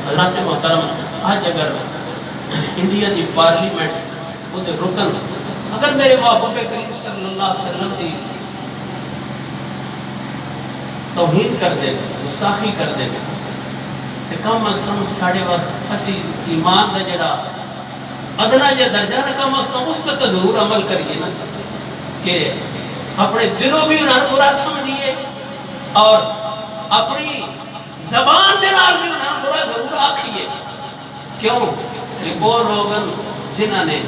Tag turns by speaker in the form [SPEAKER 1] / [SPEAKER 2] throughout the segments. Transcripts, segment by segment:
[SPEAKER 1] حضرات محترم آج اگر انڈیا دی پارلیمنٹ وہ رکن اگر میرے محبوب کریم صلی اللہ علیہ وسلم دی توہین کر دے گستاخی کر دے تو کم از کم ساڑھے وقت اسی ایمان دا جڑا ادنا جا درجہ نہ کم از کم اس کا ضرور عمل کریے نا کہ اپنے دلوں بھی انہوں برا سمجھیے اور اپنی زبان دے نال بھی انہوں برا ضرور آکھیے. کیوں کہ وہ لوگن جنہوں نے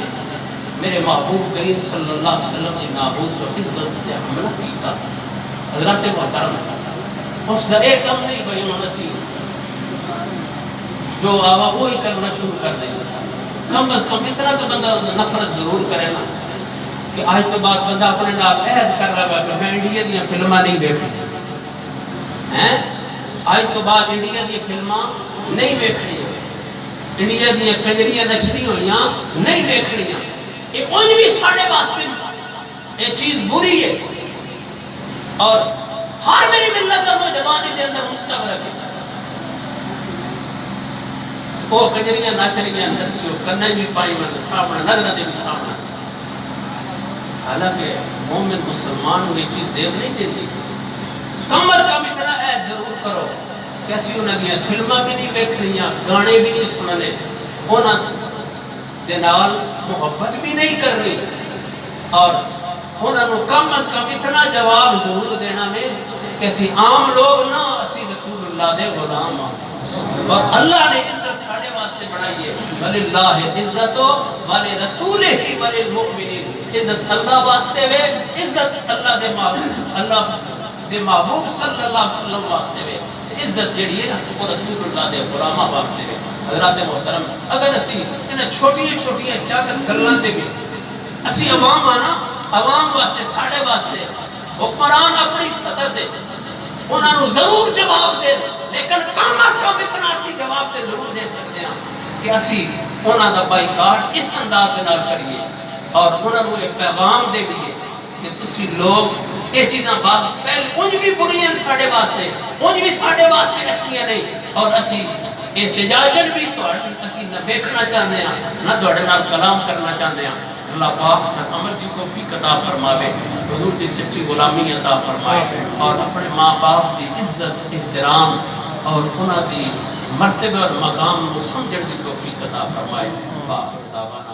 [SPEAKER 1] میرے محبوب کریم صلی اللہ علیہ وسلم کی ناموس و عزت پہ حملہ کیتا. حضرات محترم اس دا ایک کم نہیں بھائی انہوں نے جو آوا وہی کرنا شروع کر دیں. کم از کم اس طرح تو بندہ نفرت ضرور کرے نا کہ آج تو بعد بندہ اپنے نال عہد کر رہا ہے کہ میں انڈیا دیا فلماں نہیں دیکھنی ہیں. آج تو بعد انڈیا دیا فلماں نہیں دیکھنی انڈیا دیا کنجریاں نچتی ہوئیاں نہیں دیکھنی. یہ انج بھی ساڑھے واسطے یہ چیز بری ہے اور ہر میری ملت کا نوجوان دے اندر مستغرق ہے. وہ کنجریاں نچ رہی ہیں نسیو کنے بھی پائی من سامنے نظر دے بھی سامنے. حالانکہ مومن مسلمان کو یہ چیز دیکھ نہیں دیتی. کم از کم اتنا عہد ضرور کرو کہ اسی انہاں دیاں فلماں بھی نہیں دیکھنیاں گانے بھی نہیں سننے انہاں دے نال محبت بھی نہیں کرنی اور انہاں نو کم از کم اتنا جواب ضرور دینا میں کہ اسی عام لوگ نہ اسی رسول اللہ دے غلام اور اللہ نے عزت ساڑھے واسطے بڑھائی ہے. وَلِلَّهِ عِزَّتُ وَلِرَسُولِهِ وَلِلْمُؤْمِنِينَ. عزت اللہ واسطے وے عزت اللہ دے محبوب صلی اللہ علیہ وسلم واسطے وے. عزت جڑی ہے نا وہ رسول اللہ دے غلاماں واسطے وے. حضرات محترم اگر اسی انہاں چھوٹیاں چھوٹیاں چاہت گلاں تے بھی اسی عوام آنا عوام واسطے ساڑھے واسطے حکمران اپنی سطح تے انہاں نو ضرور جواب دے لیکن کم از کم اتنا اسی جواب تے ضرور دے سکتے ہیں کہ اسی انہاں دا بائیکاٹ اس انداز دے نال کریے اور انہاں نو ایک پیغام دے دیئے کہ تسی لوگ یہ چیزاں بات پہلے انج بھی بری ہیں ساڑھے واسطے انج بھی ساڑھے واسطے اچھیاں نہیں اور اسی احتجاجن بھی اسی نہ دیکھنا چاہتے ہیں نہ توڑے نال کلام کرنا چاہتے ہیں. اللہ پاک سے عمل کی توفیق عطا فرمائے حضور کی سچی غلامی عطا فرمائے اور اپنے ماں باپ کی عزت احترام اور انہاں دی مرتبہ اور مقام کو سمجھنے کی توفیق عطا فرمائے. باخر دعوانا